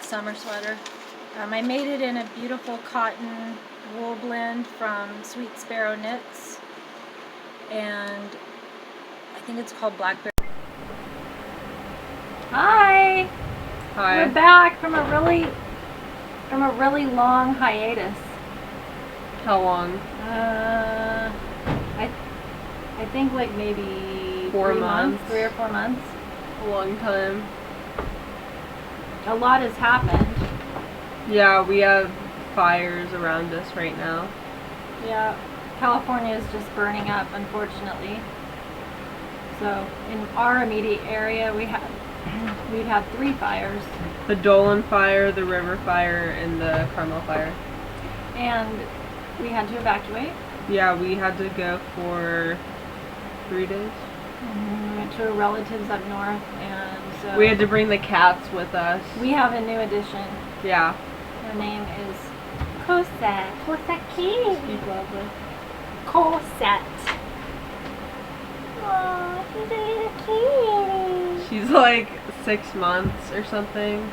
like summer sweater. I made it in a beautiful cotton wool blend from Sweet Sparrow Knits, and I think it's called Blackberry. Hi. Hi. We're back from a really long hiatus. How long? I think like maybe 4 months. 3 or 4 months. A long time. A lot has happened. Yeah, we have fires around us right now. Yeah, California is just burning up, unfortunately. So in our immediate area, we've had 3 fires. The Dolan fire, the River fire, and the Carmel fire. And we had to evacuate. Yeah, we had to go for 3 days. We went to relatives up north, and so we had to bring the cats with us. we have a new addition. Yeah. Her name is Cosette. Cosette Kitty. Speak loudly. Cosette. Oh, she's a little kitty. She's like 6 months or something,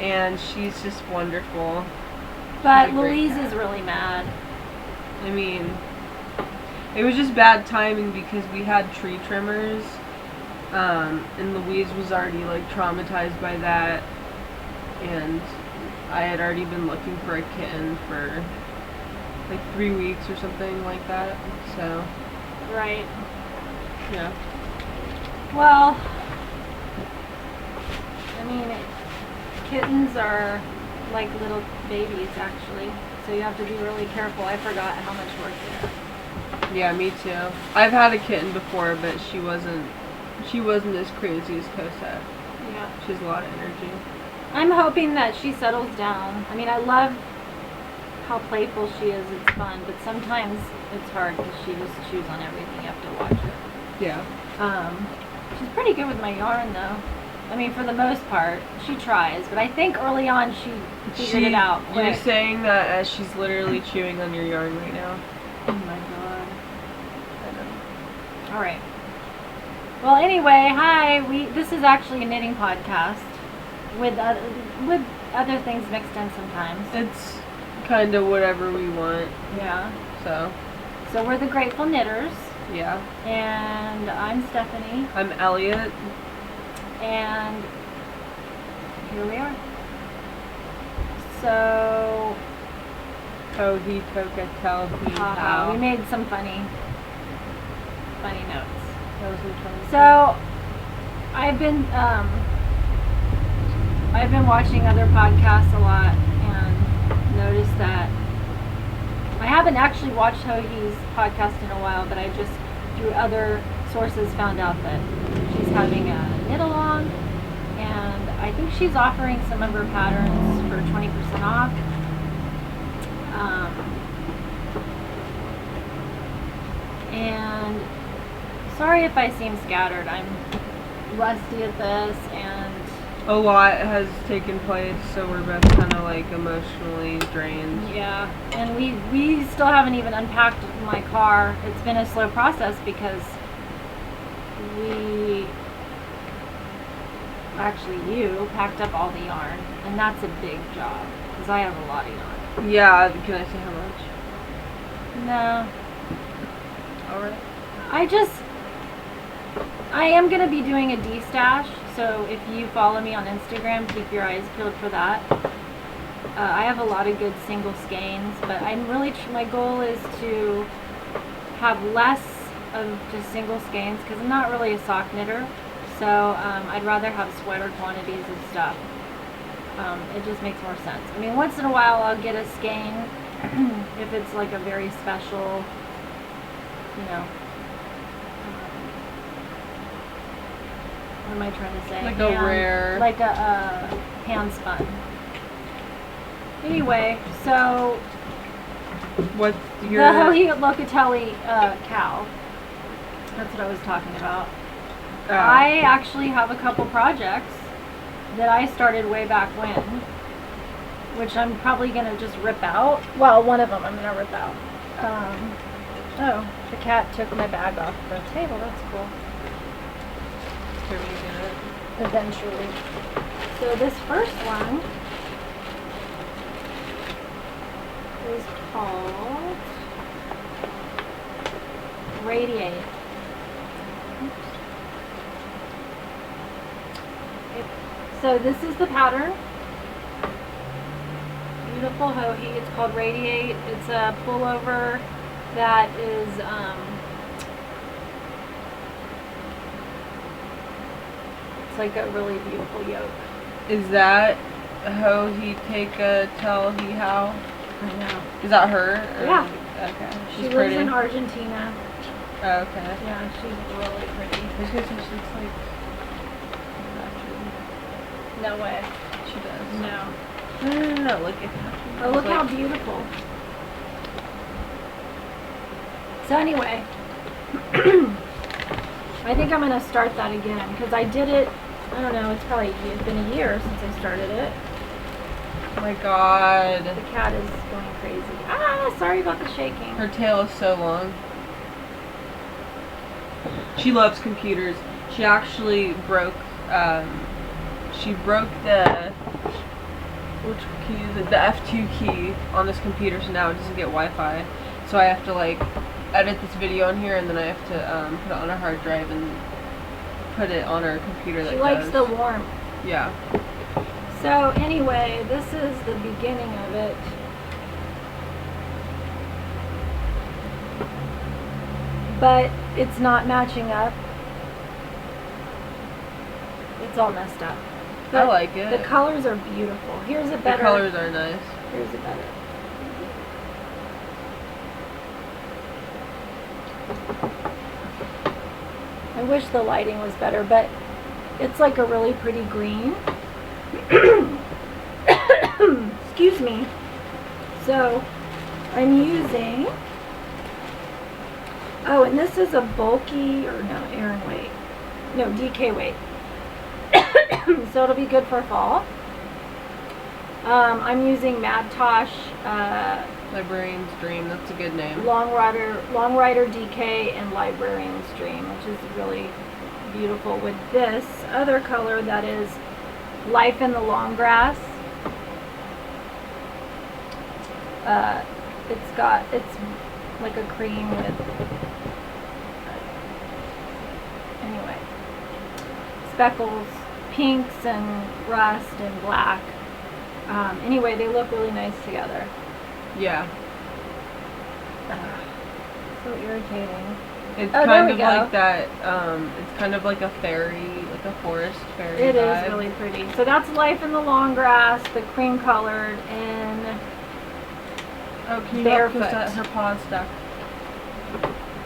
and she's just wonderful. But She's a great Louise cat. is really mad. I mean, it was just bad timing because we had tree trimmers, and Louise was already like traumatized by that, and I had already been looking for a kitten for like 3 weeks or something like that, so Right. yeah. Well, I mean, kittens are like little babies, actually. So you have to be really careful. I forgot how much work they are. Yeah, me too. I've had a kitten before, but she wasn't as crazy as Cosette. Yeah. She has a lot of energy. I'm hoping that she settles down. I mean, I love how playful she is. It's fun, but sometimes it's hard because she just chews on everything. You have to watch her. Yeah. She's pretty good with my yarn, though. I mean, for the most part, she tries. But I think early on she figured it out quick. You're saying that as she's literally chewing on your yarn right now. Oh my god. I know. All right. Well, anyway, hi. This is actually a knitting podcast with other things mixed in sometimes. It's kind of whatever we want. Yeah. So we're the Grateful Knitters, yeah. and I'm Stephanie, I'm Elliot. and here we are. So, Tohi toka tell he how. we made some funny notes. That was funny. So, I've been watching other podcasts a lot and noticed that I haven't actually watched Tohi's podcast in a while, but I just through other sources found out that she's having a knit along, and I think she's offering some of her patterns for 20% off. And sorry if I seem scattered. I'm rusty at this, and A lot has taken place, so we're both kind of like emotionally drained. yeah, and we still haven't even unpacked my car. It's been a slow process because you packed up all the yarn, and that's a big job because I have a lot of yarn. Yeah, can I say how much? No, Alright. I am going to be doing a D-stash, so if you follow me on Instagram, keep your eyes peeled for that. I have a lot of good single skeins, but I'm really, my goal is to have less of just single skeins, because I'm not really a sock knitter, so I'd rather have sweater quantities of stuff. It just makes more sense. I mean, once in a while I'll get a skein, if it's like a very special, you know, what am I trying to say? Like a rare... Like a hand spun. Anyway, so What's the your... Locatelli cow. That's what I was talking about. Oh. I actually have a couple projects that I started way back when, which I'm probably going to just rip out. Well, one of them I'm going to rip out. Oh, the cat took my bag off the table. That's cool. Can we get it? Eventually. So this first one is called Radiate. So this is the pattern. Beautiful hohi. It's called Radiate. It's a pullover that is it's like a really beautiful yoke. Is that ho he take a tell he how? I know. Is that her? Or- Yeah. Okay. She She's lives pretty. in Argentina. Oh, okay. Yeah, she's really pretty. I was gonna say she looks like. No way. She does. No. No. Look at that. Oh, look how beautiful. So anyway, I think I'm going to start that again because I did it, I don't know, it's been a year since I started it. Oh my god. The cat is going crazy. Ah, sorry about the shaking. Her tail is so long. She loves computers. She actually broke the which key is it? The F2 key on this computer, so now it doesn't get Wi-Fi. So I have to like edit this video on here, and then I have to put it on a hard drive and put it on her computer. She likes the warmth. Yeah. So anyway, this is the beginning of it. But it's not matching up. It's all messed up. I But like it. the colors are beautiful. Here's a The better. colors are nice. Here's a better. I wish the lighting was better, but it's like a really pretty green. Excuse me. So I'm using, oh, and this is a bulky, or no, Aran weight. No, DK weight. So it'll be good for fall. I'm using Mabtosh Librarian's Dream. That's a good name. Long Rider DK and Librarian's Dream, which is really beautiful with this other color that is Life in the Long Grass. It's like a cream with, anyway, speckles, pinks and rust and black. Anyway, they look really nice together. Yeah. So irritating. It's Oh, there kind we of go. like that, it's kind of like a fairy, like a forest fairy It vibe. is really pretty. So that's Life in the Long Grass, the cream colored, and Oh, can you Barefoot. not put that her paw stuck?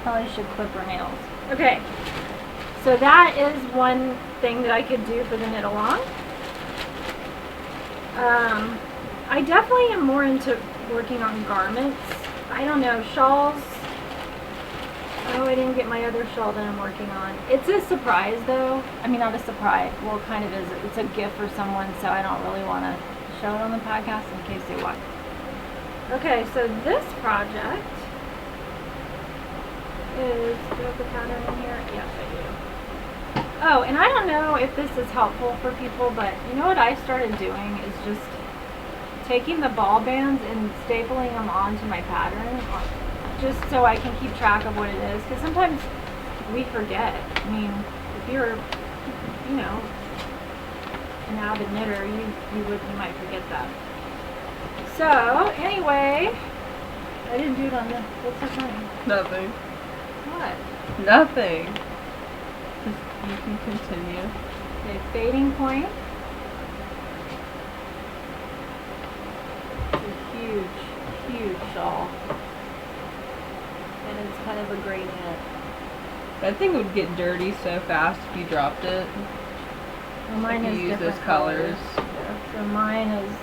probably should clip her nails. Okay, so that is one thing that I could do for the knit along. I definitely am more into working on garments. I don't know, shawls. Oh, I didn't get my other shawl that I'm working on. It's a surprise though. I mean, not a surprise. Well, it kind of is. It's a gift for someone, so I don't really want to show it on the podcast in case they watch. Okay, so this project is, do I have the pattern in here? Yes, I do. Oh, and I don't know if this is helpful for people, but you know what I started doing is just taking the ball bands and stapling them onto my pattern, just so I can keep track of what it is, because sometimes we forget. I mean, if you're, you know, an avid knitter, you might forget that. So, anyway, I didn't do it on the, what's that funny? Nothing. What? Nothing. Just, you can continue. Okay, fading point. It's a huge, huge shawl. And it's kind of a gradient. That thing would get dirty so fast if you dropped it. Well, mine If is you use different those colors. So mine is.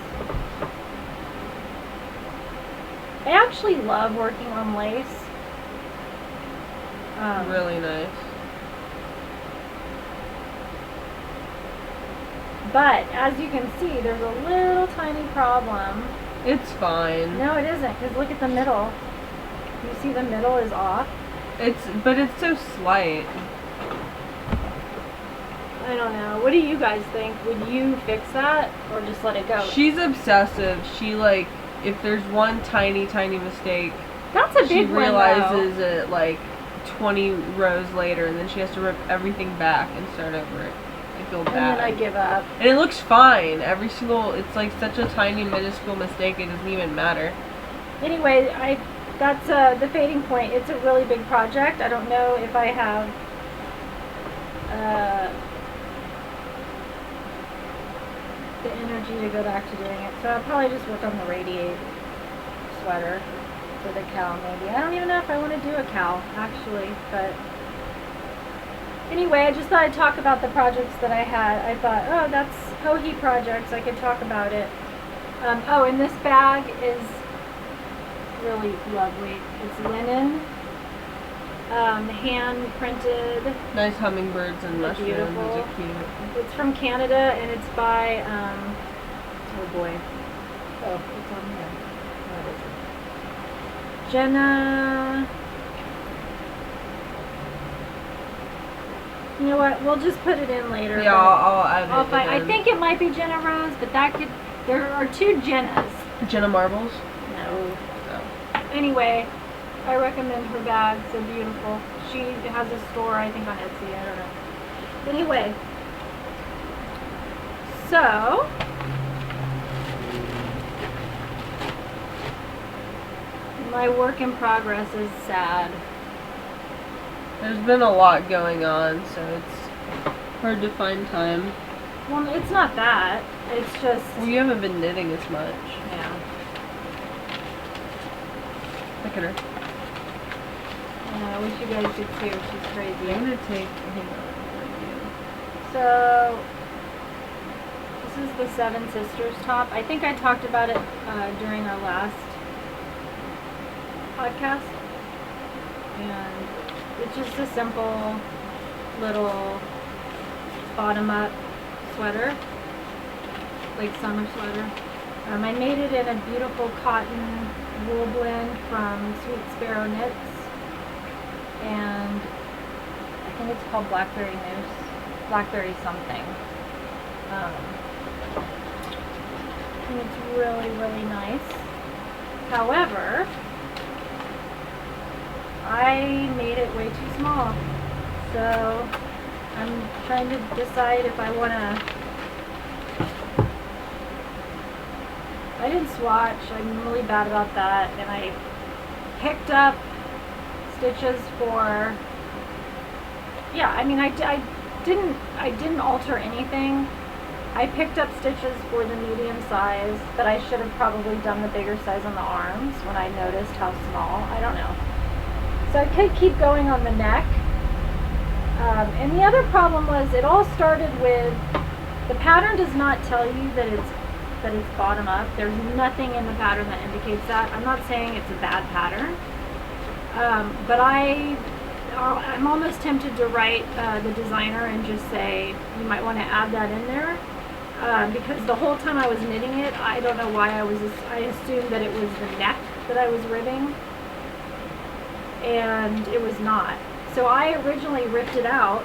I actually love working on lace. Really nice. But as you can see, there's a little tiny problem. It's fine. No, it isn't, because look at the middle. You see the middle is off? But it's so slight. I don't know. What do you guys think? Would you fix that or just let it go? She's obsessive. She like if there's one tiny mistake, That's a she big one, realizes it like 20 rows later, and then she has to rip everything back and start over it. I feel bad. And then I give up. And it looks fine. It's like such a tiny, minuscule mistake, it doesn't even matter. Anyway, that's the fading point. It's a really big project. I don't know if I have the energy to go back to doing it. So I'll probably just work on the Radiate sweater for the cow maybe. I don't even know if I want to do a cow actually, but anyway, I just thought I'd talk about the projects that I had. I thought, oh, that's Hohi projects. I could talk about it. Oh, and this bag is really lovely. It's linen, hand printed. Nice hummingbirds and mushrooms. Beautiful. Those are cute. It's from Canada and it's by, oh boy. Oh, it's on here. What is it? Jenna. You know what? We'll just put it in later. Yeah, I'll add it. I think it might be Jenna Rose, but there are two Jennas. Jenna Marbles? No. Oh. Anyway, I recommend her bags. They're beautiful. She has a store, I think, on Etsy. I don't know. Anyway, so my work in progress is sad. There's been a lot going on, so it's hard to find time. Well, it's not that. It's just... Well, you haven't been knitting as much. Yeah. Look at her. I wish you guys could see her. She's crazy. I'm gonna take... Hang on. So, this is the Seven Sisters top. I think I talked about it during our last podcast. And it's just a simple little bottom-up sweater, like summer sweater. I made it in a beautiful cotton wool blend from Sweet Sparrow Knits, and I think it's called Blackberry Moose, Blackberry something. And it's really, really nice. However, I made it way too small, so I'm trying to decide if I want to... I didn't swatch. I'm really bad about that, and I picked up stitches for... Yeah, I mean, I didn't alter anything. I picked up stitches for the medium size, but I should have probably done the bigger size on the arms when I noticed how small. I don't know. So I could keep going on the neck. And the other problem was it all started with, the pattern does not tell you that it's bottom up. There's nothing in the pattern that indicates that. I'm not saying it's a bad pattern, but I'm almost tempted to write the designer and just say you might want to add that in there, because the whole time I was knitting it, I don't know why I assumed that it was the neck that I was ribbing, and it was not. So I originally ripped it out,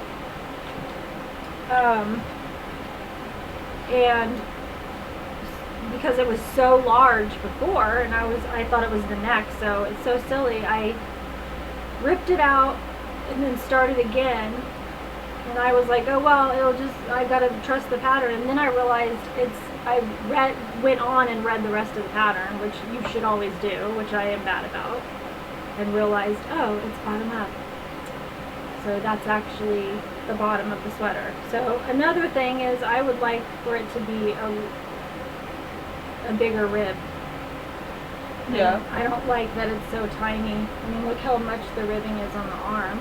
and because it was so large before, and I thought it was the neck, so it's so silly. I ripped it out and then started again, and I was like, oh well, I gotta trust the pattern. And then I realized went on and read the rest of the pattern, which you should always do, which I am bad about, and realized, oh, it's bottom up. So that's actually the bottom of the sweater. So another thing is I would like for it to be a bigger rib. Yeah. I don't like that it's so tiny. I mean, look how much the ribbing is on the arm.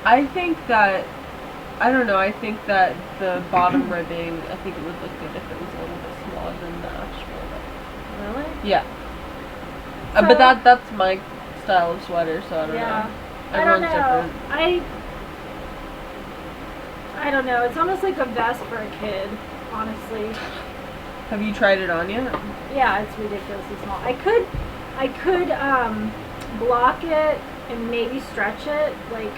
I think that, I don't know, I think that the bottom ribbing, I think it would look good if it was a little bit smaller than the actual ribbing. Really? Yeah. So, but that's my style of sweater, so I don't know. I don't know. Different. I don't know. It's almost like a vest for a kid, honestly. Have you tried it on yet? Yeah, it's ridiculously small. I could block it and maybe stretch it, like,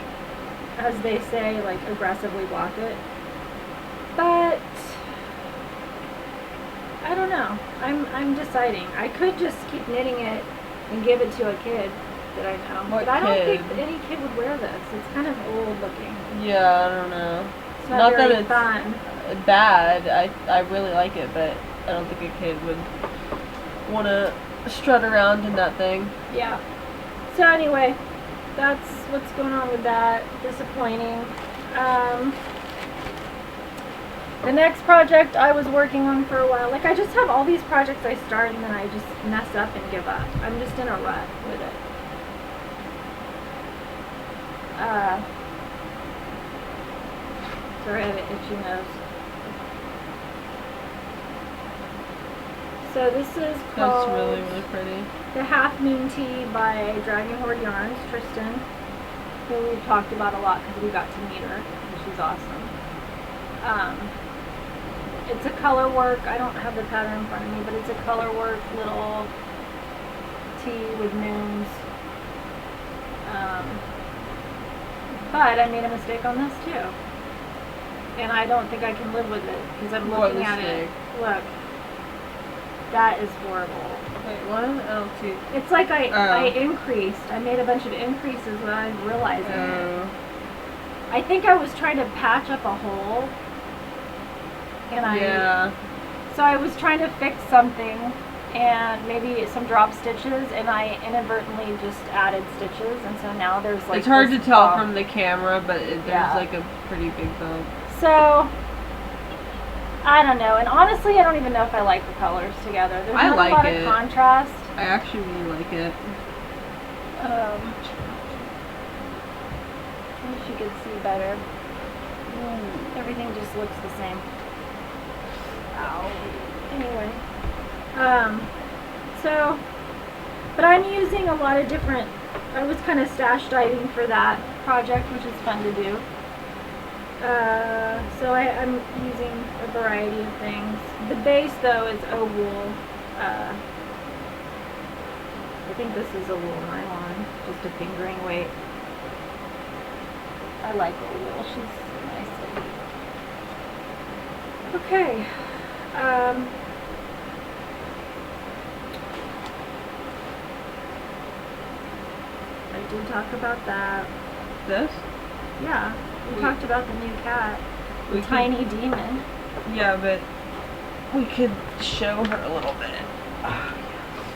as they say, like, aggressively block it. But I I don't know. I'm deciding. I could just keep knitting it and give it to a kid that I know. What but I don't kid? think any kid would wear this. It's kind of old looking. Yeah, I don't know. It's not that very it's fun. bad. I really like it, but I don't think a kid would want to strut around in that thing. Yeah. So anyway, that's what's going on with that. Disappointing. The next project I was working on for a while, like I just have all these projects I start and then I just mess up and give up. I'm just in a rut with it. Sorry, I have an itchy nose. So this is called That's really, really pretty. The Half Moon Tea by Dragon Horde Yarns, Tristan, who we've talked about a lot because we got to meet her, and she's awesome. It's a color work. I don't have the pattern in front of me, but it's a color work little tea with moons. But I made a mistake on this too, and I don't think I can live with it because I'm looking at it. Look, that is horrible. Wait, what? I don't see. It's like I increased. I made a bunch of increases without even realizing it. I think I was trying to patch up a hole. And so I was trying to fix something and maybe some drop stitches, and I inadvertently just added stitches, and so now there's like it's hard to tell from the camera, but there's like a pretty big bump. So I don't know, and honestly I don't even know if I like the colors together. There's not a lot of contrast. I actually really like it. I wish you could see better. Everything just looks the same. Ow. Anyway. But I'm using a lot of different, I was kind of stash diving for that project, which is fun to do. So I'm using a variety of things. The base though is a wool. I think this is a wool nylon, just a fingering weight. I like a wool, she's nice. Okay. I did talk about that. This? Yeah. We talked about the new cat. The tiny demon. Yeah, but we could show her a little bit. Oh, yes.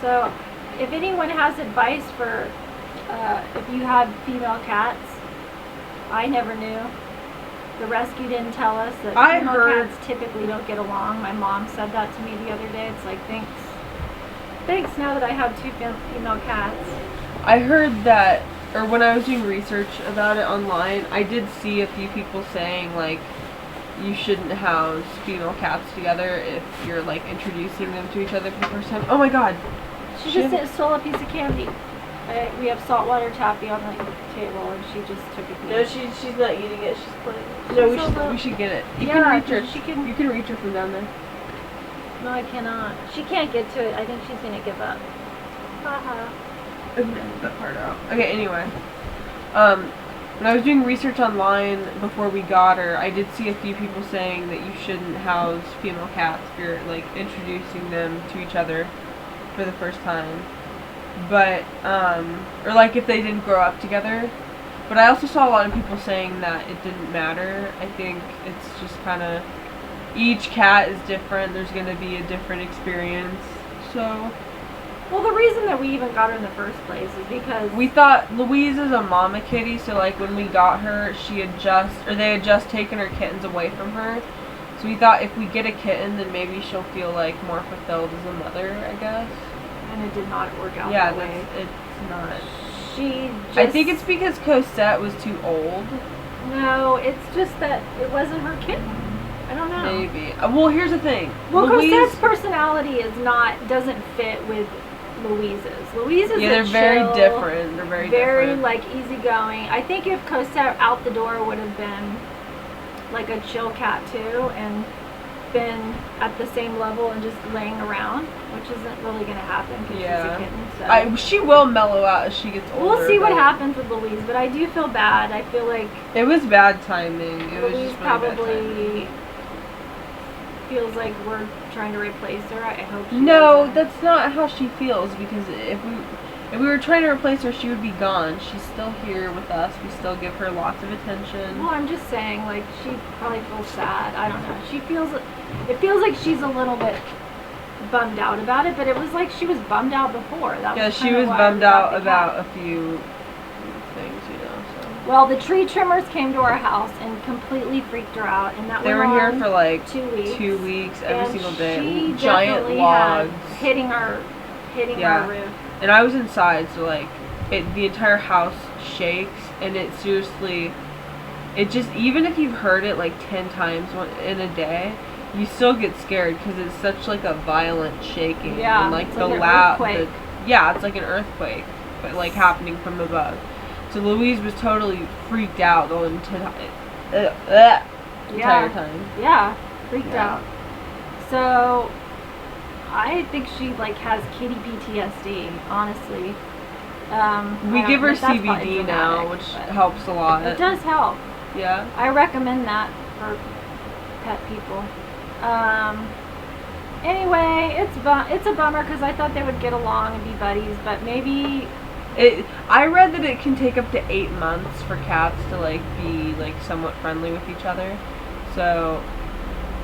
So, if anyone has advice for if you have female cats, I never knew. The rescue didn't tell us that female cats typically don't get along. My mom said that to me the other day. It's like, thanks now that I have two female cats. I heard that, or when I was doing research about it online, I did see a few people saying, like, you shouldn't house female cats together if you're, like, introducing them to each other for the first time. Oh my god! She just stole a piece of candy. We have saltwater taffy on the table, and she just took a piece. No, she's not eating it. She's playing. No, we should get it. You can reach her. You can reach her from down there. No, I cannot. She can't get to it. I think she's gonna give up. Haha. That part out. Okay. Anyway, when I was doing research online before we got her, I did see a few people saying that you shouldn't house female cats if you're like introducing them to each other for the first time. But, or like if they didn't grow up together. But I also saw a lot of people saying that it didn't matter. I think it's just kind of, each cat is different. There's going to be a different experience. So. Well, the reason that we even got her in the first place is because we thought Louise is a mama kitty. So like when we got her, they had just taken her kittens away from her. So we thought if we get a kitten, then maybe she'll feel like more fulfilled as a mother, I guess. And it did not work out that way. It's not. I think it's because Cosette was too old. No, it's just that it wasn't her kitten. I don't know. Maybe. Well, here's the thing. Well, Cosette's personality doesn't fit with Louise's. Louise is they're chill, very different. They're very different. Like easygoing. I think if Cosette out the door would have been like a chill cat too, and been at the same level and just laying around, which isn't really going to happen because she's a kitten. So she will mellow out as she gets older. we'll see what happens with Louise, but I do feel bad. I feel like it was bad timing. It was Louise just really bad probably timing. feels like we're trying to replace her. I hope she No, doesn't. that's not how she feels, because if we were trying to replace her, she would be gone. She's still here with us. We still give her lots of attention. Well, I'm just saying, like, she probably feels sad. I don't know. It feels like she's a little bit bummed out about it, but it was like she was bummed out before. Yeah, she was bummed out about a few things, you know. So. Well, the tree trimmers came to our house and completely freaked her out, and that they were here for like 2 weeks. 2 weeks, every single day. She Giant logs hitting our roof. And I was inside, so like the entire house shakes, and it seriously, it just, even if you've heard it like 10 times in a day, you still get scared because it's such like a violent shaking. Yeah, and like it's the like an loud, earthquake. yeah, it's like an earthquake, but like happening from above. So Louise was totally freaked out the entire time. Yeah, freaked out. So I think she like has kitty PTSD, honestly. We give her that's probably CBD now, dramatic, which but helps a lot. it does help. Yeah. I recommend that for pet people. Anyway, it's a bummer because I thought they would get along and be buddies, but maybe. I read that it can take up to 8 months for cats to like be like somewhat friendly with each other. So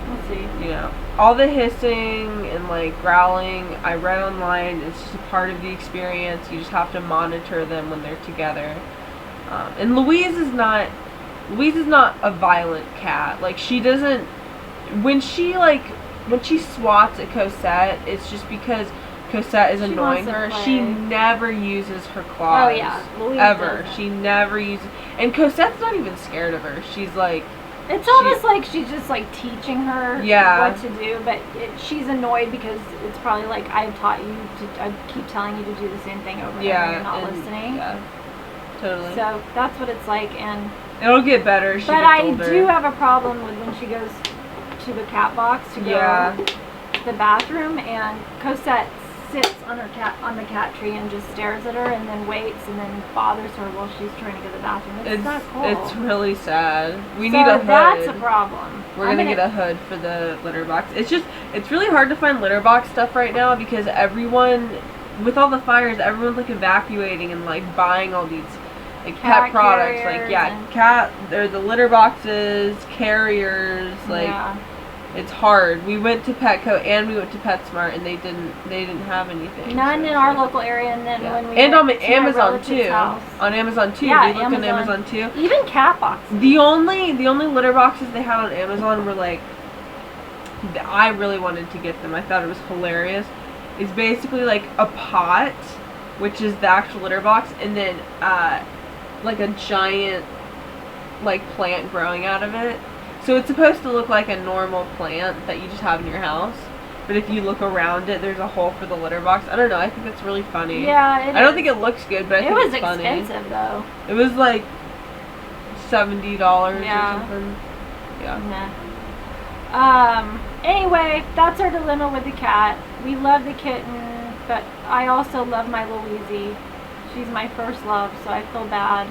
We'll see. You know, all the hissing and like growling, I read online, it's just a part of the experience. You just have to monitor them when they're together. And Louise is not a violent cat. Like, she doesn't, when she swats at Cosette, it's just because Cosette is annoying her. She never uses her claws. Oh yeah, Louise ever. doesn't. She never uses, and Cosette's not even scared of her. She's like, it's almost like she's just like teaching her what to do, but she's annoyed because it's probably like I keep telling you to do the same thing over and over and you're not listening. Yeah, totally. So that's what it's like, and it'll get better as she but gets I older. do have a problem with when she goes to the cat box to go to the bathroom, and Cosette sits on the cat tree and just stares at her and then waits and then bothers her while she's trying to go to the bathroom. It's not cool. It's really sad. We need a hood. That's a problem. We're gonna get a hood for the litter box. It's really hard to find litter box stuff right now because everyone, with all the fires, everyone's like evacuating and like buying all these like pet products. Like they're the litter boxes, carriers, like it's hard. We went to Petco and we went to PetSmart and they didn't have anything. None in our local area, and then when we and went on to Amazon too. House. On Amazon too. Yeah, we looked on Amazon too. Even cat boxes. The only litter boxes they had on Amazon were like, I really wanted to get them. I thought it was hilarious. It's basically like a pot, which is the actual litter box, and then like a giant like plant growing out of it. So it's supposed to look like a normal plant that you just have in your house. But if you look around it, there's a hole for the litter box. I don't know. I think that's really funny. Yeah, I don't think it looks good, but I think it's funny. It was expensive, though. It was like $70 or something. Yeah. Anyway, that's our dilemma with the cat. We love the kitten, but I also love my Louisie. She's my first love, so I feel bad.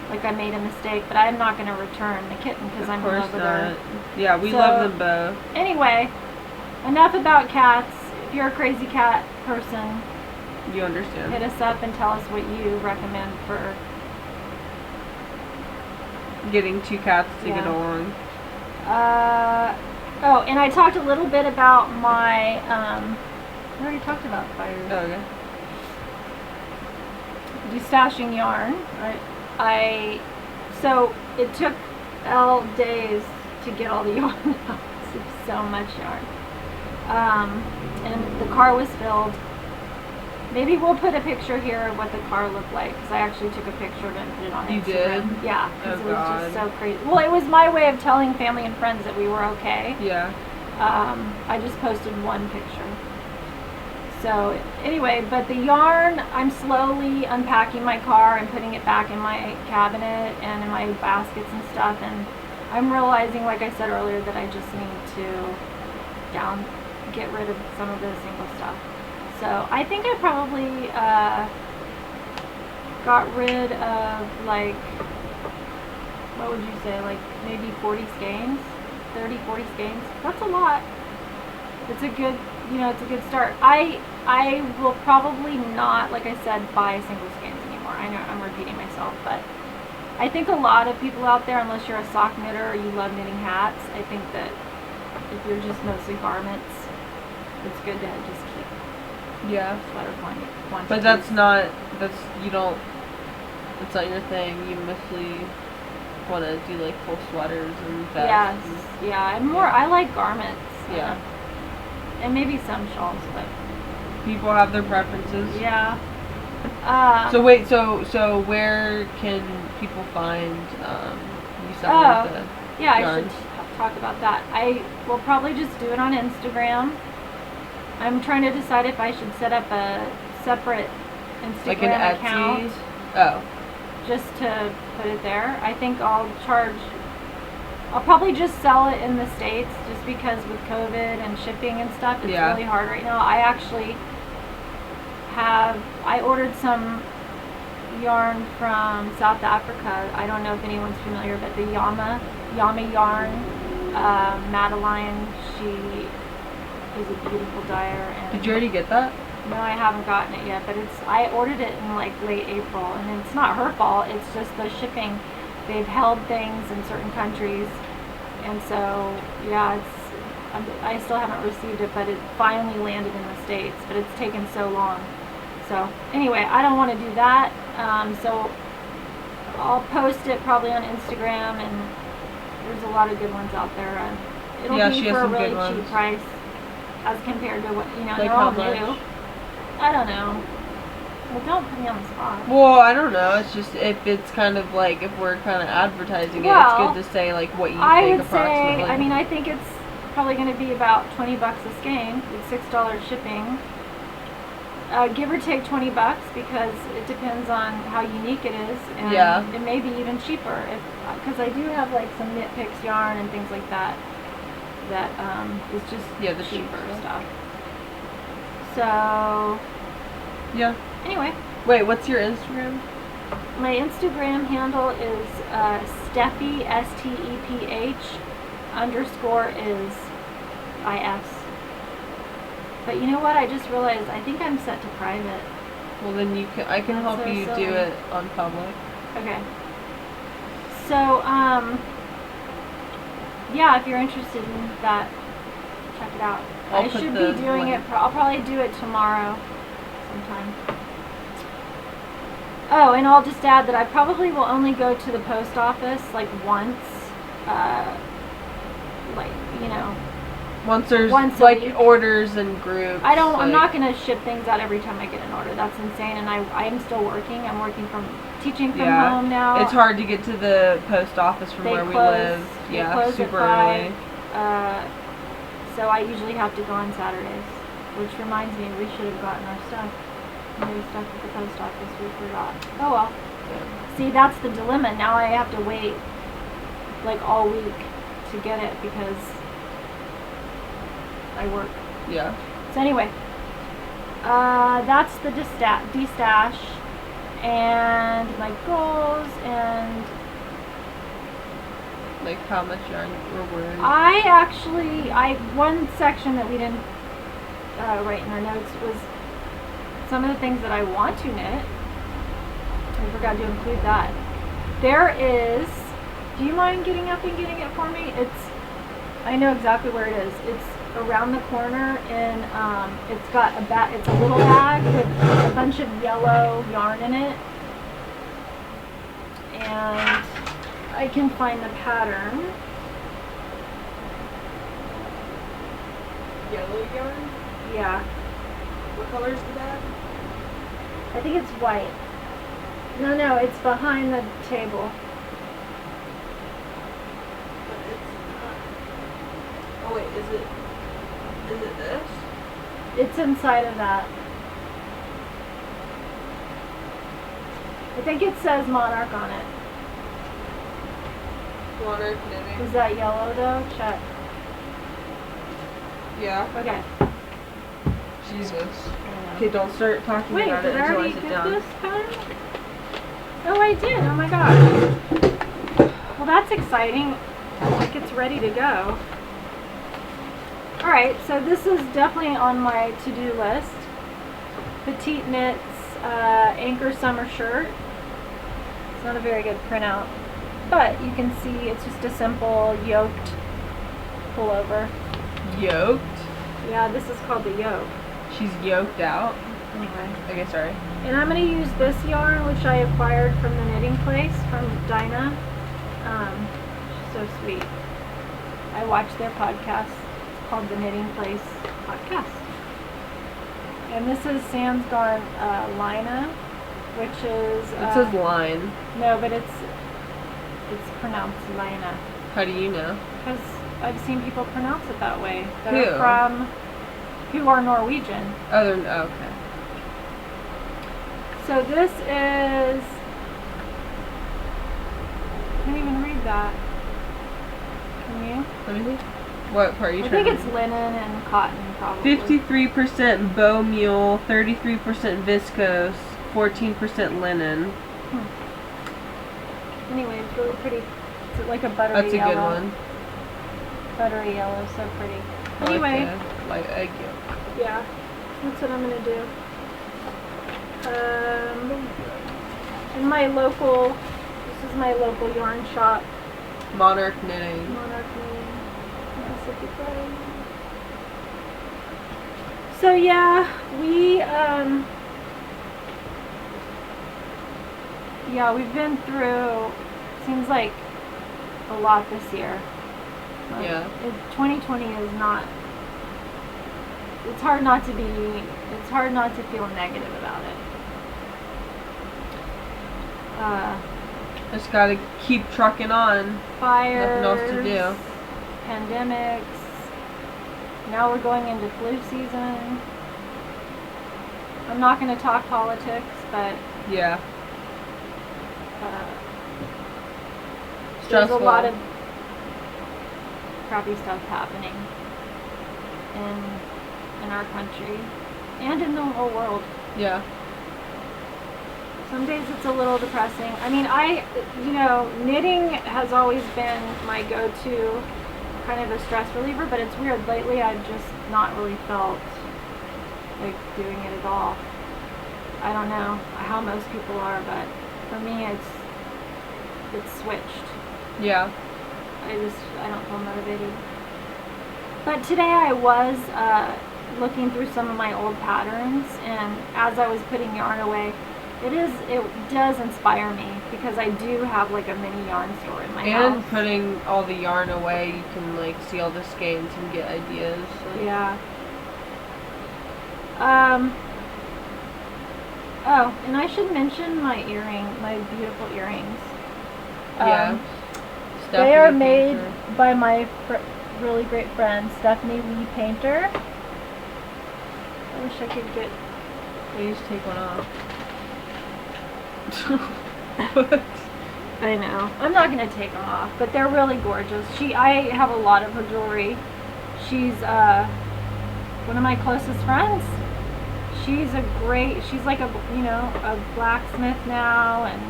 Like I made a mistake, but I'm not going to return the kitten because I'm in love with her. Yeah, we love them both. Anyway, enough about cats. If you're a crazy cat person, you understand. Hit us up and tell us what you recommend for getting two cats to get along. Oh, and I talked a little bit about my, we already talked about fires. Oh, okay. Destashing yarn. So it took L days to get all the yarn out. It's so much yarn. And the car was filled. Maybe we'll put a picture here of what the car looked like, because I actually took a picture of it and put it on Instagram. You did? Yeah, because it was just so crazy. Well, it was my way of telling family and friends that we were okay. Yeah. I just posted one picture. So anyway, but the yarn, I'm slowly unpacking my car and putting it back in my cabinet and in my baskets and stuff, and I'm realizing, like I said earlier, that I just need to get rid of some of the single stuff. So I think I probably got rid of, like, what would you say, like maybe 40 skeins, 30, 40 skeins. That's a lot. It's a good, it's a good start. I will probably not, like I said, buy single skeins anymore. I know I'm repeating myself, but I think a lot of people out there, unless you're a sock knitter or you love knitting hats, I think that if you're just mostly garments, it's good to just keep sweater quantities. But that's not your thing. You mostly want to do like full sweaters and vests. Yes, I like garments. Yeah. And maybe some shawls, but people have their preferences. Yeah. So wait, so where can people find you selling the yarn? I should talk about that. I will probably just do it on Instagram. I'm trying to decide if I should set up a separate Instagram like an account. Etsy? Oh. Just to put it there. I think I'll probably just sell it in the States, just because with COVID and shipping and stuff, it's really hard right now. I actually I ordered some yarn from South Africa. I don't know if anyone's familiar, but the Yama yarn, Madeline, she is a beautiful dyer. And did you already get that? no, I haven't gotten it yet, but I ordered it in like late April, and it's not her fault, it's just the shipping. They've held things in certain countries, and so I still haven't received it, but it finally landed in the States, but it's taken so long. So anyway, I don't want to do that, so I'll post it probably on Instagram, and there's a lot of good ones out there, and it'll be for a really cheap price as compared to what, like they're how all much? new. I don't know. Well, don't put me on the spot. Well, I don't know. It's just if it's kind of like if we're kind of advertising it, it's good to say like what you think approximately. I mean, I think it's probably going to be about $20 a skein with $6 shipping. Give or take $20 because it depends on how unique it is, and it may be even cheaper because I do have like some Knit Picks yarn and things like that is just the cheaper stuff. So anyway, wait, what's your Instagram? my Instagram handle is Steffi, STEPH _is IS. But you know what? I just realized I think I'm set to private. Well, then I can help so you silly. do it on public. Okay. So yeah, if you're interested in that, check it out. I should be doing it. I'll probably do it tomorrow sometime. Oh, and I'll just add that I probably will only go to the post office like once, once there's once a like week. Orders and groups. I'm not going to ship things out every time I get an order. That's insane. And I am still working. I'm working teaching from home now. It's hard to get to the post office from where we live. They close super at 5. early. So I usually have to go on Saturdays, which reminds me we should have gotten our stuff. Maybe stuff at the post office, we forgot. Oh well. Yeah. See, that's the dilemma. Now I have to wait like all week to get it because I work. Yeah. So anyway, that's the destash and my goals and like how much yarn we're wearing. One section that we didn't write in our notes was some of the things that I want to knit. I forgot to include that. There is, do you mind getting up and getting it for me? I know exactly where it is. It's around the corner and it's got it's a little bag with a bunch of yellow yarn in it. And I can find the pattern. Yellow yarn? Yeah. What color is the bag? I think it's white. No, it's behind the table. But it's not. Oh wait, is it this? It's inside of that. I think it says Monarch on it. Monarch Knitting. Is that yellow though? Check. Yeah. Okay. Jesus. Okay, don't start talking Wait, about did it I until I already sit get down. this pattern? Oh, I did. Oh my gosh. Well, that's exciting. Like it's ready to go. Alright, so this is definitely on my to-do list. Petite Knits Anchor Summer Shirt. It's not a very good printout, but you can see it's just a simple yoked pullover. Yoked? Yeah, this is called the yoke. She's yoked out. Anyway. Okay, sorry. And I'm going to use this yarn, which I acquired from the knitting place, from Dinah. She's so sweet. I watch their podcast. It's called the Knitting Place Podcast. And this is Sam's Garn Lina, which is... It says line. No, but it's pronounced Lina. How do you know? Because I've seen people pronounce it that way. That Who? are who are Norwegian. Oh, okay. So this is... I can't even read that. Can you? Let me see. What part are you I trying think to it's linen and cotton, probably. 53% bow mule, 33% viscose, 14% linen. Anyway, it's really pretty. It's like a buttery That's a yellow. good one. Buttery yellow, so pretty. I Anyway, like egg yolk. yeah, that's what I'm gonna do. In my local, this is my local yarn shop. Monarch Knitting. Monarch Knitting. Mississippi Pride. So yeah, we've been through, seems like a lot this year. Yeah. 2020 is not, it's hard not to feel negative about it. Just gotta keep trucking on. Fires. Nothing else to do. Pandemics. Now we're going into flu season. I'm not going to talk politics, but Yeah. there's a Stressful. lot of crappy stuff happening in our country and in the whole world. Yeah. Some days it's a little depressing. I mean, knitting has always been my go-to kind of a stress reliever, but it's weird. Lately, I've just not really felt like doing it at all. I don't know how most people are, but for me, it's switched. Yeah. I don't feel motivated. But today I was looking through some of my old patterns, and as I was putting yarn away, it does inspire me, because I do have like a mini yarn store in my house. And putting all the yarn away, you can like see all the skeins and get ideas. Like. Yeah. Oh, and I should mention my beautiful earrings. Yeah. They are Stephanie made Painter. by my really great friend, Stephanie Lee Painter. I wish I could get... I used to take one off. I know. I'm not going to take them off, but they're really gorgeous. I have a lot of her jewelry. She's one of my closest friends. She's like a blacksmith now, and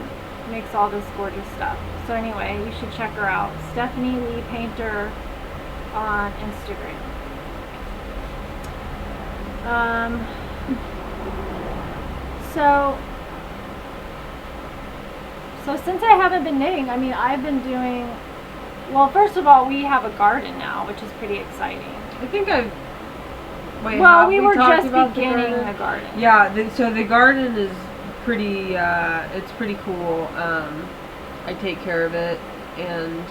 makes all this gorgeous stuff. So anyway, you should check her out. Stephanie Lee Painter on Instagram. So since I haven't been knitting, I mean, I've been doing, well, first of all, we have a garden now, which is pretty exciting. I think we were just beginning the garden. Yeah, so the garden is pretty, it's pretty cool. I take care of it, and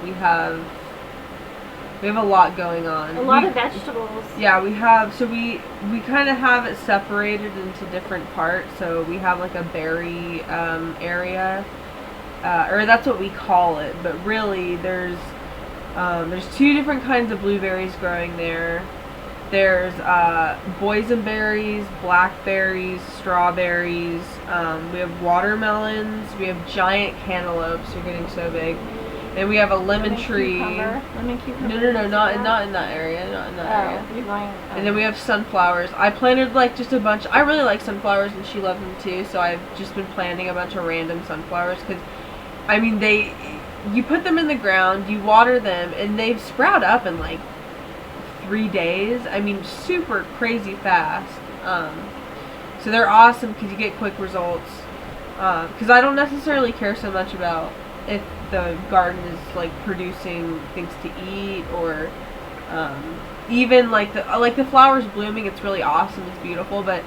we have a lot going on. A lot of vegetables. Yeah, we kind of have it separated into different parts. So we have like a berry area, or that's what we call it. But really, there's two different kinds of blueberries growing there. There's boysenberries, blackberries, strawberries. We have watermelons. We have giant cantaloupes. They're getting so big. And we have a lemon tree. Lemon cucumber. No, not in that area. Not in that area. You're going. And then we have sunflowers. I planted like just a bunch. I really like sunflowers, and she loves them too. So I've just been planting a bunch of random sunflowers because, I mean, you put them in the ground, you water them, and they sprout up in like 3 days. I mean, super crazy fast. So they're awesome because you get quick results. Because I don't necessarily care so much about if the garden is like producing things to eat or even like the flowers blooming. It's really awesome. It's beautiful, but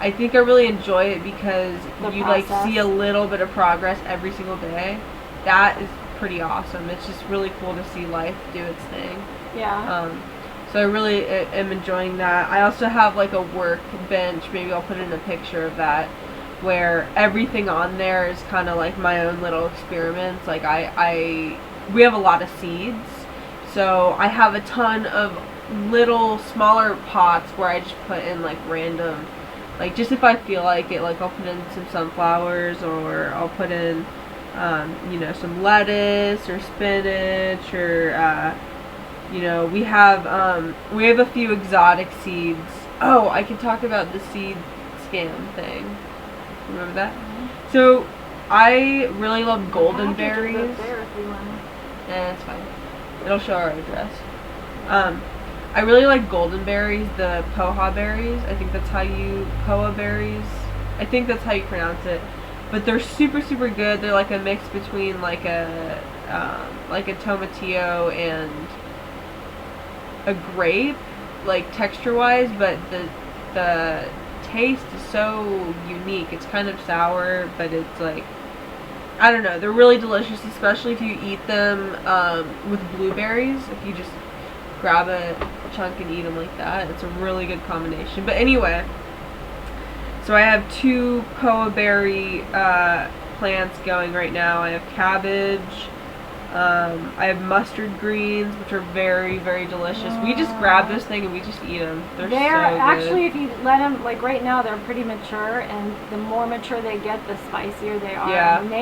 I think I really enjoy it because you like see a little bit of progress every single day. That is pretty awesome. It's just really cool to see life do its thing. Yeah. So I really am enjoying that. I also have like a work bench. Maybe I'll put in a picture of that, where everything on there is kind of like my own little experiments. Like we have a lot of seeds, so I have a ton of little smaller pots where I just put in like random, like just if I feel like it, like I'll put in some sunflowers, or I'll put in some lettuce or spinach, or we have a few exotic seeds. Oh, I can talk about the seed scam thing. Remember that? Mm-hmm. So I really love golden berries. Yeah, it's fine. It'll show our address. I really like golden berries, the poha berries. I think that's how you poa berries. I think that's how you pronounce it. But they're super, super good. They're like a mix between like a tomatillo and a grape, like texture-wise, but the taste is so unique. It's kind of sour, but it's like, I don't know, they're really delicious, especially if you eat them with blueberries. If you just grab a chunk and eat them like that, it's a really good combination. But anyway, so I have 2 poa berry plants going right now. I have cabbage. I have mustard greens, which are very, very delicious. We just grab this thing and we just eat them. They're so good. Actually, if you let them, like right now, they're pretty mature, and the more mature they get, the spicier they are. Yeah. And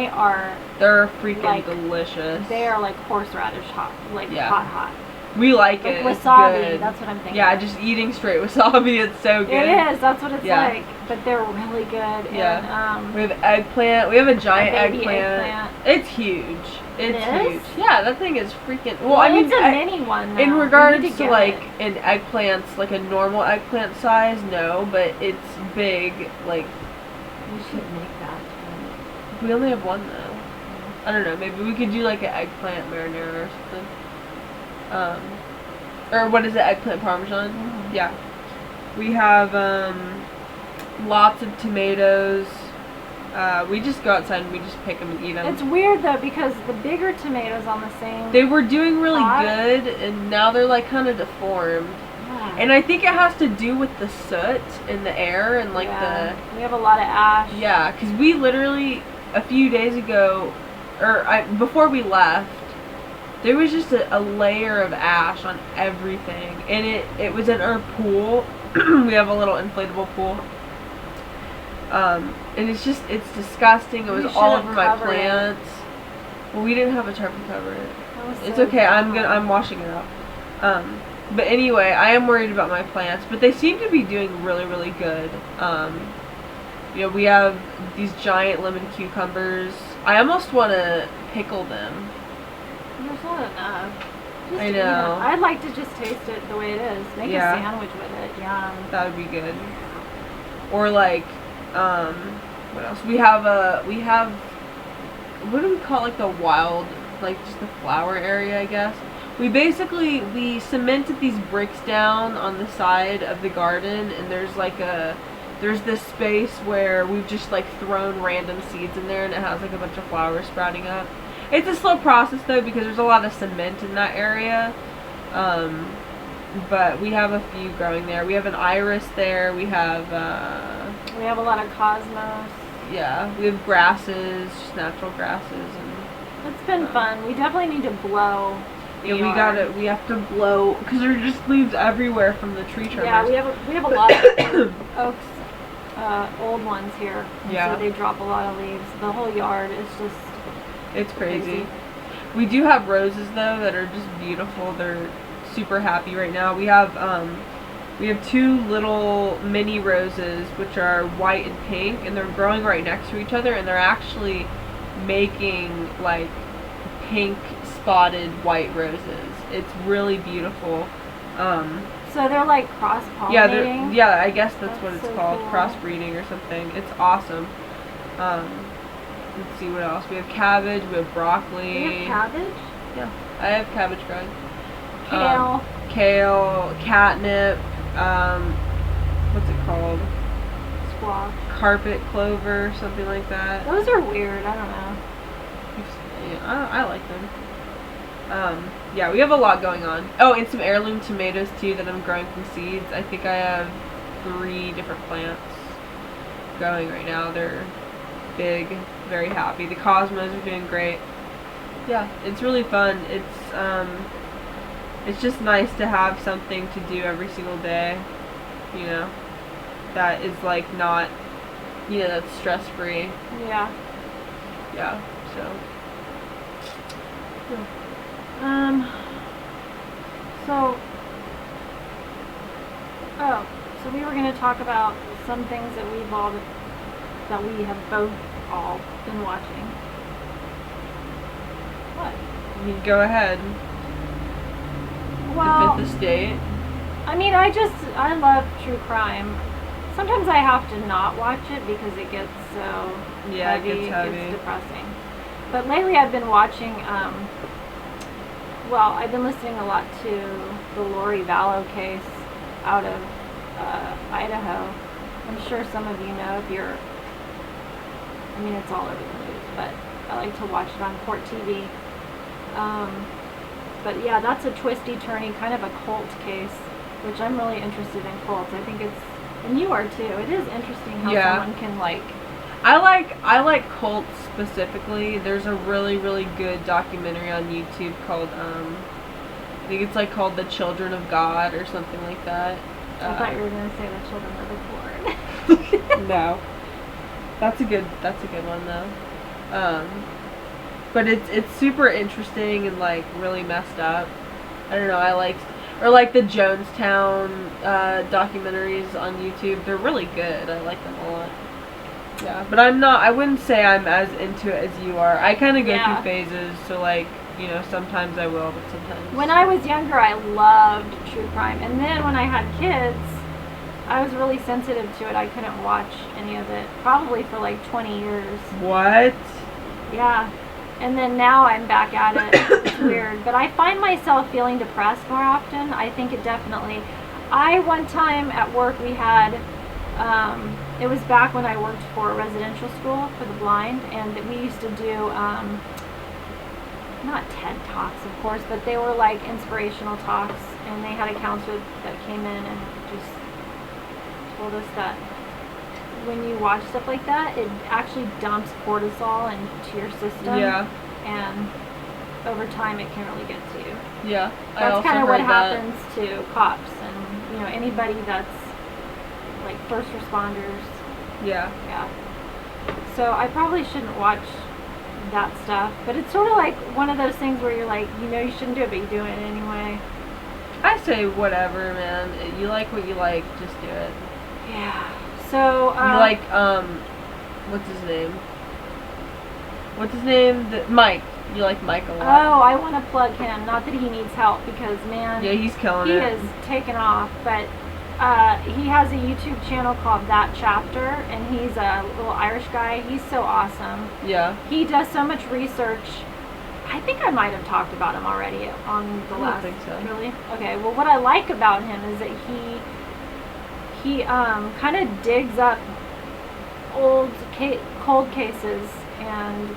they're freaking delicious. They are like horseradish hot, like hot. We like it. Like wasabi, it's good. That's what I'm thinking. Yeah, just eating straight wasabi, it's so good. It is, that's what it's like. But they're really good. Yeah. And, we have eggplant. We have a giant eggplant. It's huge. It's huge. Yeah, that thing is freaking. Well, I mean, it's a mini one. Though. In regards to like an eggplant's, like a normal eggplant size, no, but it's big. Like, we should make that. We only have one though. I don't know. Maybe we could do like an eggplant marinara or something. Or what is it? Eggplant parmesan. Mm-hmm. Yeah. We have lots of tomatoes. We just go outside and we just pick them and eat them. It's weird though, because the bigger tomatoes on the same they were doing really good, and now they're like kind of deformed. Yeah. And I think it has to do with the soot in the air and like we have a lot of ash. Yeah, because we literally a few days ago, before we left, there was just a layer of ash on everything, and it was in our pool. We have a little inflatable pool. And it's disgusting. It was all over my plants. Well, we didn't have a tarp to cover it. It's okay. I'm washing it out. But anyway, I am worried about my plants, but they seem to be doing really, really good. We have these giant lemon cucumbers. I almost want to pickle them. There's not enough. I know. I'd like to just taste it the way it is. Make a sandwich with it. Yeah. That would be good. Or like, what else? We have what do we call like the wild, like just the flower area, I guess. We cemented these bricks down on the side of the garden, and there's this space where we've just like thrown random seeds in there, and it has like a bunch of flowers sprouting up. It's a slow process though, because there's a lot of cement in that area. But we have a few growing there. We have an iris there. We have a lot of cosmos. Yeah, we have grasses, just natural grasses, and it's been fun. We definitely need to blow. We have to blow, because there are just leaves everywhere from the tree trimmers. Yeah, we have a lot of oaks, old ones here. So they drop a lot of leaves. The whole yard is just it's crazy. We do have roses though that are just beautiful. They're super happy right now. We have 2 little mini roses which are white and pink, and they're growing right next to each other, and they're actually making like pink spotted white roses. It's really beautiful. So they're like cross-pollinating? Yeah, I guess that's what it's so called, cool. crossbreeding or something. It's awesome. Let's see what else. We have cabbage, we have broccoli. You have cabbage? Yeah, I have cabbage growing. Kale. Kale, catnip, what's it called? Squash. Carpet clover, something like that. Those are weird, I don't know. Yeah, I like them. Yeah, we have a lot going on. Oh, and some heirloom tomatoes too that I'm growing from seeds. I think I have 3 different plants going right now. They're big, very happy. The cosmos are doing great. Yeah, it's really fun. It's just nice to have something to do every single day, you know, that is like not, you know, that's stress free. Yeah. Yeah, so. Yeah. So we were going to talk about some things that we have both all been watching. What? You can go ahead. Well, The Fifth Estate. I mean, I love true crime. Sometimes I have to not watch it because it gets so Yeah, heavy, it gets heavy. it's depressing. But lately I've been watching, I've been listening a lot to the Lori Vallow case out of Idaho. I'm sure some of you know it's all over the news, but I like to watch it on Court TV. But yeah, that's a twisty, turny, kind of a cult case, which I'm really interested in cults. I think and you are too. It is interesting how someone can I like cults specifically. There's a really, really good documentary on YouTube called I think it's like called The Children of God or something like that. I thought you were gonna say The Children of the Corn. No. That's a good one though. But it's super interesting and like really messed up. I don't know, or like the Jonestown documentaries on YouTube. They're really good. I like them a lot. Yeah, but I wouldn't say I'm as into it as you are. I kind of go through phases, so like, you know, sometimes I will, but sometimes. When I was younger, I loved true crime. And then when I had kids, I was really sensitive to it. I couldn't watch any of it, probably for like 20 years. What? Yeah. And then now I'm back at it. It's weird. But I find myself feeling depressed more often. I think it definitely. One time at work, we had, it was back when I worked for a residential school for the blind, and we used to do, not TED Talks, of course, but they were like inspirational talks, and they had a counselor that came in and just told us that when you watch stuff like that, it actually dumps cortisol into your system. Yeah. And over time, it can really get to you. Yeah. That's kind of what happens to cops and, you know, anybody that's like first responders. Yeah. Yeah. So I probably shouldn't watch that stuff, but it's sort of like one of those things where you're like, you know, you shouldn't do it, but you do it anyway. I say whatever, man. You like what you like, just do it. Yeah. So you like what's his name? Mike. You like Mike a lot. Oh, I want to plug him. Not that he needs help, because man, yeah, he's killing it. He is taken off, but he has a YouTube channel called That Chapter, and he's a little Irish guy. He's so awesome. Yeah. He does so much research. I think I might have talked about him already on the last. I don't think so. Really? Okay. Well, what I like about him is that he kind of digs up old cold cases and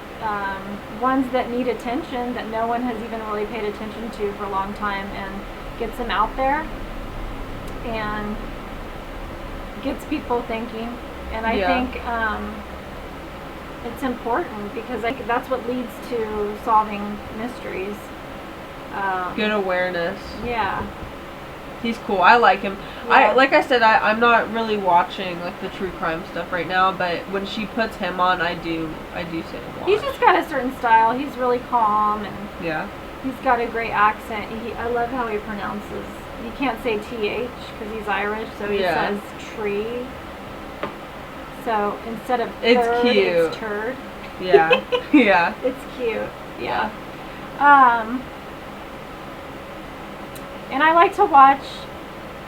ones that need attention that no one has even really paid attention to for a long time, and gets them out there and gets people thinking. And I think it's important, because that's what leads to solving mysteries. Good awareness. Yeah. He's cool. I like him. Yeah. Like I said, I'm not really watching like the true crime stuff right now, but when she puts him on, I do say watch. He's just got a certain style. He's really calm, and Yeah. he's got a great accent. I love how he pronounces. He can't say TH because he's Irish, so he says tree. So instead of It's third, cute. it's turd. Yeah. Yeah. It's cute. Yeah. And I like to watch.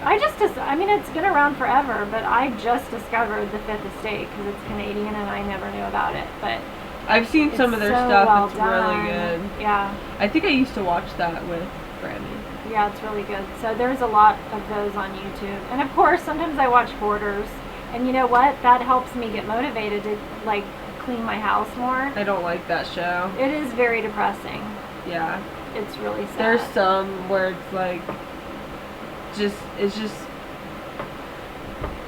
I mean, it's been around forever, but I just discovered the Fifth Estate because it's Canadian and I never knew about it. But I've seen some of their so stuff. well It's done. really good. Yeah. I think I used to watch that with Grammy. Yeah, it's really good. So there's a lot of those on YouTube. And of course, sometimes I watch Hoarders. And you know what? That helps me get motivated to, like, clean my house more. I don't like that show. It is very depressing. Yeah. It's really sad. There's some where it's like, it's just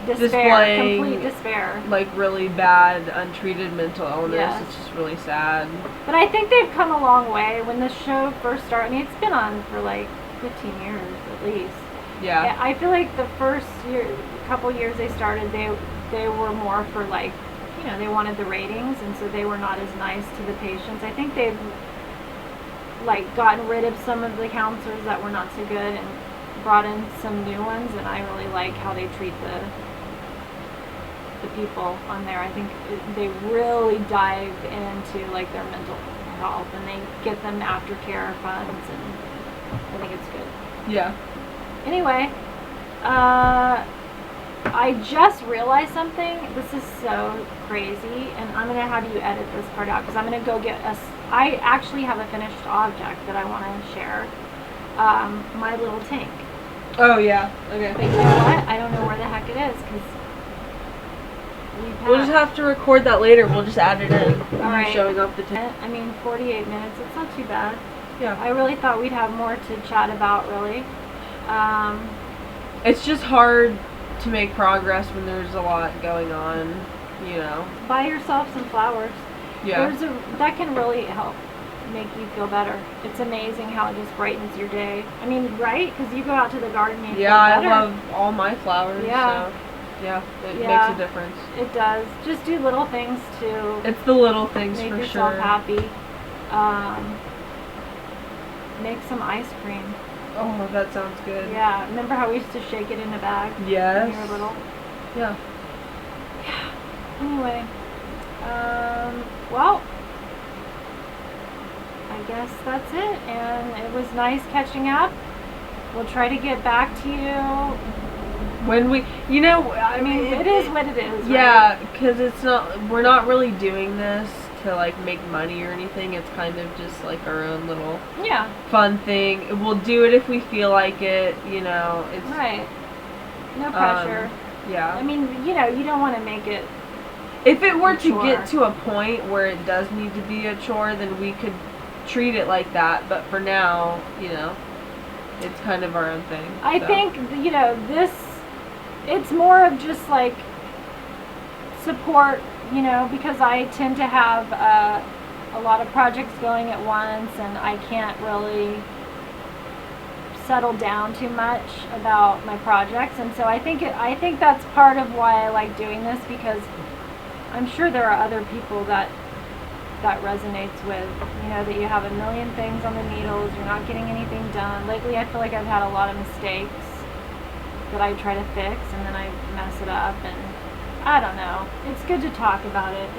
despair, displaying, complete despair. like really bad untreated mental illness. Yes. It's just really sad. But I think they've come a long way. When the show first started, I mean, it's been on for like 15 years at least. Yeah. I feel like the first couple years they started, they were more for like, you know, they wanted the ratings, and so they were not as nice to the patients. I think they've like gotten rid of some of the counselors that were not so good and brought in some new ones, and I really like how they treat the people on there. I think they really dive into like their mental health, and they get them aftercare funds, and I think it's good. Yeah. Anyway, I just realized something. This is so crazy, and I'm gonna have you edit this part out because I'm gonna go get us. I actually have a finished object that I want to share. My little tank. Oh yeah. Okay. But you know what? I don't know where the heck it is because We'll just have to record that later. We'll just add it in. All right. Showing off the tank. I mean, 48 minutes. It's not too bad. Yeah. I really thought we'd have more to chat about. Really. It's just hard to make progress when there's a lot going on. You know. Buy yourself some flowers. Yeah. That can really help make you feel better. It's amazing how it just brightens your day. I mean, right? Because you go out to the garden and you feel better. I love all my flowers. Yeah. So, yeah, it Yeah. makes a difference. It does. Just do little things to It's the little things make for yourself sure. happy. Make some ice cream. Oh, that sounds good. Yeah. Remember how we used to shake it in a bag Yes. when you were little? Yeah. Anyway, well, I guess that's it, and it was nice catching up. We'll try to get back to you. When we, I mean, it is what it is, Yeah, right? because we're not really doing this to like make money or anything. It's kind of just like our own little Yeah. fun thing. We'll do it if we feel like it, It's Right. No pressure. Yeah. I mean, you don't want to make it. If it were to chore. get to a point where it does need to be a chore, then we could treat it like that. But for now, it's kind of our own thing. I so. think, it's more of just like support, because I tend to have a lot of projects going at once, and I can't really settle down too much about my projects, and so I think that's part of why I like doing this, because I'm sure there are other people that resonates with, that you have a million things on the needles, you're not getting anything done. Lately I feel like I've had a lot of mistakes that I try to fix, and then I mess it up, and I don't know. It's good to talk about it.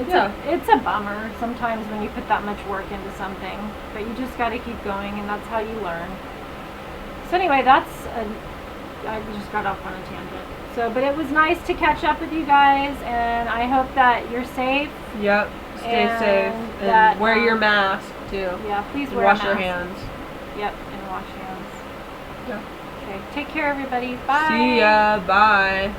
It's a bummer sometimes when you put that much work into something, but you just got to keep going, and that's how you learn. So anyway, I just got off on a tangent. So, but it was nice to catch up with you guys, and I hope that you're safe. Yep. Stay safe and wear your mask too. Yeah, please wear Wash a mask. your hands. Yep, and wash your hands. Yeah. Okay, take care, everybody. Bye. See ya. Bye.